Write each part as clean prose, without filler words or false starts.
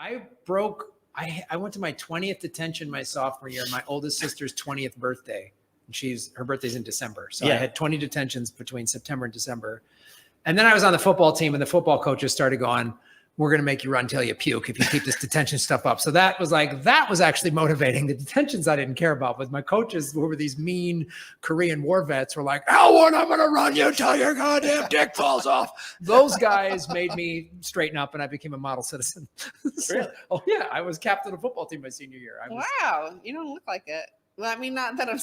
I went to my 20th detention my sophomore year, my oldest sister's 20th birthday. And her birthday's in December. So I had 20 detentions between September and December. And then I was on the football team and the football coaches started going, we're going to make you run till you puke if you keep this detention stuff up. So that was actually motivating. The detentions I didn't care about, but my coaches, who were these mean Korean war vets, were like, Elwood, I'm going to run you till your goddamn dick falls off. Those guys made me straighten up and I became a model citizen. Really? Oh yeah. I was captain of the football team my senior year. Wow. You don't look like it. Well, I mean, not that I'm.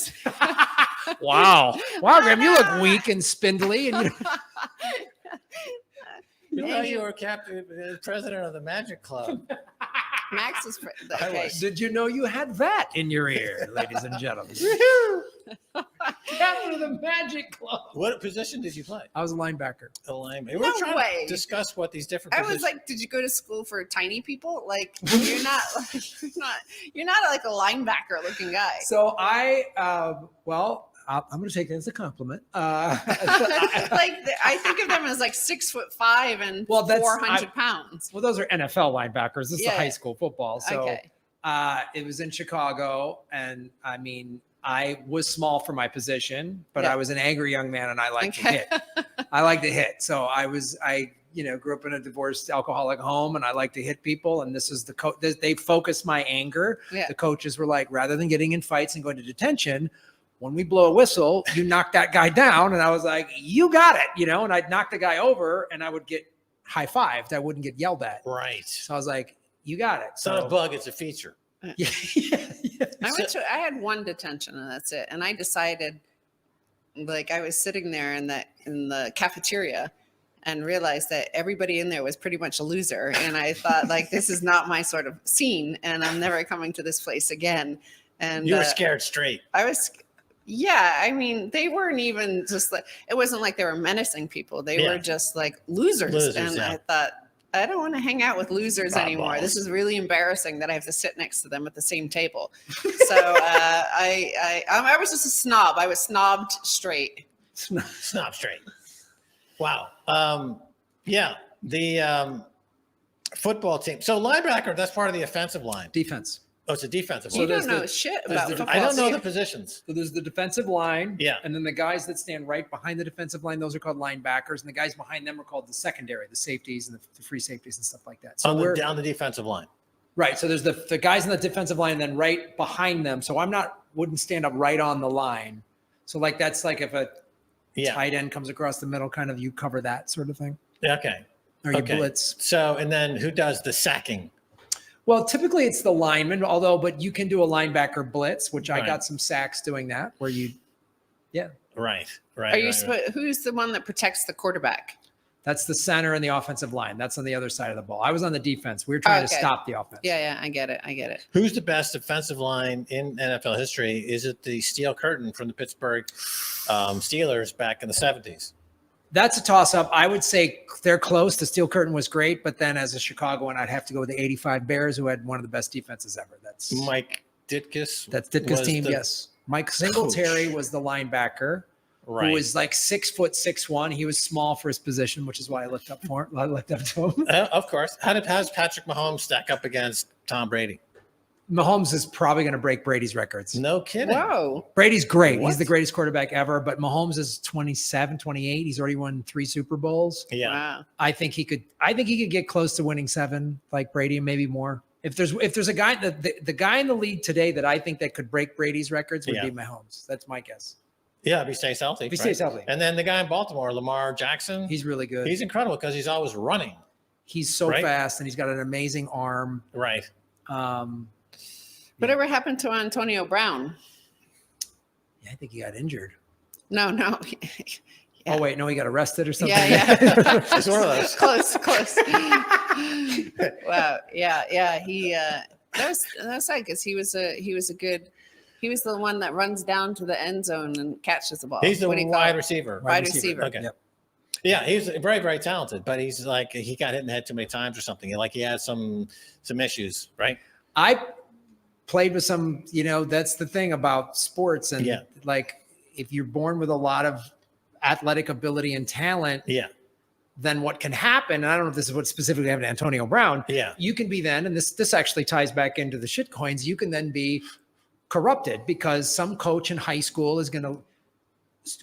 Wow, Graham, you look weak and spindly, and you know you were president of the Magic Club. Max is okay. Did you know you had that in your ear, ladies and gentlemen? Captain of the Magic Club. What position did you play? I was a linebacker. A linebacker. No We're trying way. to discuss what these different. I was like, did you go to school for tiny people? Like, you're not like a linebacker looking guy. So I'm going to take that as a compliment. I think of them as like 6'5" and 400 pounds. Well, those are NFL linebackers. This is high school football. So it was in Chicago. And I mean, I was small for my position, but I was an angry young man and I like to hit. I like to hit. So I grew up in a divorced alcoholic home and I like to hit people. And this is they focused my anger. Yeah. The coaches were like, rather than getting in fights and going to detention, when we blow a whistle, you knock that guy down. And I was like, you got it, and I'd knock the guy over and I would get high-fived. I wouldn't get yelled at. Right. So I was like, you got it. It's not a bug, it's a feature. Yeah. I had one detention and that's it. And I decided, like, I was sitting there in the cafeteria and realized that everybody in there was pretty much a loser. And I thought, like, this is not my sort of scene and I'm never coming to this place again. And you were scared straight. I was. Yeah, I mean, they weren't even just like, it wasn't like they were menacing people. They were just like losers. And I thought, I don't want to hang out with losers anymore. Balls. This is really embarrassing that I have to sit next to them at the same table. So I was just a snob. I was snobbed straight. Snob straight. Wow. The football team. So linebacker, that's part of the offensive line. Defense. Oh, it's a defensive line. You don't know shit about football. I don't know the positions. So there's the defensive line. Yeah. And then the guys that stand right behind the defensive line, those are called linebackers. And the guys behind them are called the secondary, the safeties and the free safeties and stuff like that. So we're down the defensive line. Right. So there's the guys in the defensive line and then right behind them. So wouldn't stand up right on the line. So like that's like if a tight end comes across the middle, kind of you cover that sort of thing. Okay. Or you blitz. So, and then who does the sacking? Well, typically it's the lineman, but you can do a linebacker blitz, which I got some sacks doing that where Right. Are you who's the one that protects the quarterback? That's the center and the offensive line. That's on the other side of the ball. I was on the defense. We were trying to stop the offense. Yeah, I get it. Who's the best defensive line in NFL history? Is it the Steel Curtain from the Pittsburgh Steelers back in the 70s? That's a toss-up. I would say they're close. The Steel Curtain was great, but then as a Chicagoan, I'd have to go with the 85 Bears, who had one of the best defenses ever. That's Mike Ditka's. That's Ditka's team, yes. Mike Singletary was the linebacker, who was like 6'6'1". He was small for his position, which is why I looked up to him. Of course. How does Patrick Mahomes stack up against Tom Brady? Mahomes is probably going to break Brady's records. No kidding. Whoa. Brady's great. What? He's the greatest quarterback ever, but Mahomes is 27, 28. He's already won 3 Super Bowls. Yeah. Wow. I think he could get close to winning 7 like Brady and maybe more. If there's a guy, the guy in the league today that I think that could break Brady's records would be Mahomes. That's my guess. Yeah, if he stays healthy. If he stays healthy. And then the guy in Baltimore, Lamar Jackson. He's really good. He's incredible because he's always running. He's so fast and he's got an amazing arm. Right. Whatever happened to Antonio Brown? Yeah, I think he got injured. No. Oh, wait, no, he got arrested or something? Yeah. It's one of those. Close. Wow. Yeah. He that's sad because he was the one that runs down to the end zone and catches the ball. He's the wide receiver. Wide receiver. Okay. Yep. Yeah, he's very, very talented, but he's like he got hit in the head too many times or something. Like he had some issues, right? I played with some, that's the thing about sports. And like, if you're born with a lot of athletic ability and talent, then what can happen, and I don't know if this is what specifically happened to Antonio Brown. Yeah. You can be then, and this actually ties back into the shit coins, you can then be corrupted because some coach in high school is going to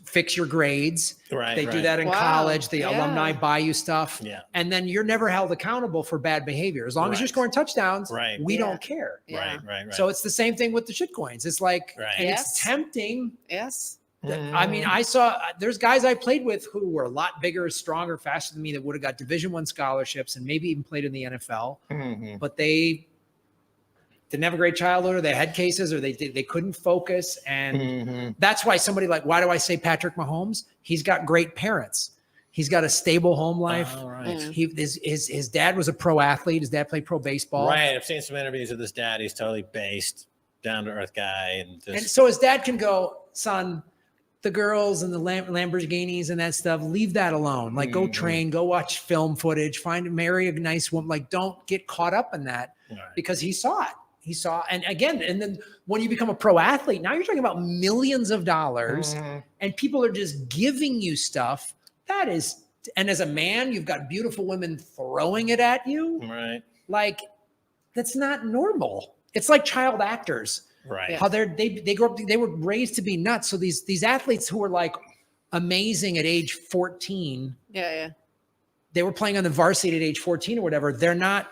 fix your grades. Right. They do that in college. The alumni buy you stuff. Yeah. And then you're never held accountable for bad behavior. As long as you're scoring touchdowns, we don't care. Yeah. Right. So it's the same thing with the shit coins. It's like, and it's tempting. Yes. I mean, there's guys I played with who were a lot bigger, stronger, faster than me that would have got Division I scholarships and maybe even played in the NFL, but they didn't have a great childhood, or they had cases, or they couldn't focus. And that's why why do I say Patrick Mahomes? He's got great parents. He's got a stable home life. His dad was a pro athlete. His dad played pro baseball. Right. I've seen some interviews with his dad. He's totally based, down to earth guy. And so his dad can go, son, the girls and the Lamborghinis and that stuff, leave that alone. Like, go train, go watch film footage, marry a nice woman. Like, don't get caught up in that because he saw it. And then when you become a pro athlete, now you're talking about millions of dollars and people are just giving you stuff. And as a man, you've got beautiful women throwing it at you. Right. Like, that's not normal. It's like child actors. Right. How they grew up, they were raised to be nuts. So these athletes who were like amazing at age 14. Yeah. They were playing on the varsity at age 14 or whatever. They're not,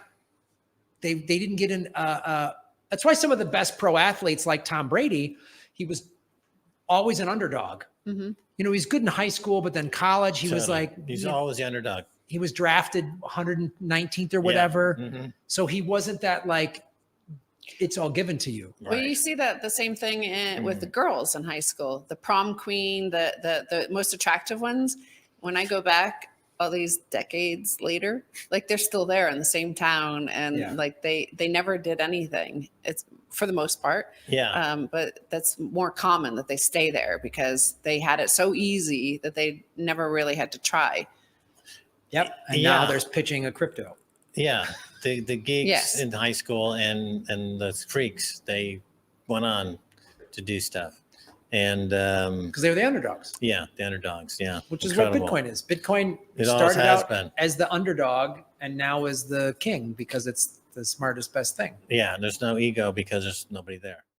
they didn't get in, that's why some of the best pro athletes like Tom Brady, he was always an underdog. He's good in high school, but then college, he's always the underdog. He was drafted 119th or whatever. So he wasn't that like, it's all given to you. Well, you see that the same thing with the girls in high school, the prom queen, the most attractive ones. When I go back all these decades later, like they're still there in the same town, and like they never did anything. It's for the most part. Yeah. But that's more common that they stay there because they had it so easy that they never really had to try. Yep. And now there's pitching a crypto. Yeah. The geeks in high school and the freaks, they went on to do stuff. And because they were the underdogs. Yeah, the underdogs. Yeah. Which is what Bitcoin is. Bitcoin started out as the underdog and now is the king because it's the smartest, best thing. Yeah. There's no ego because there's nobody there.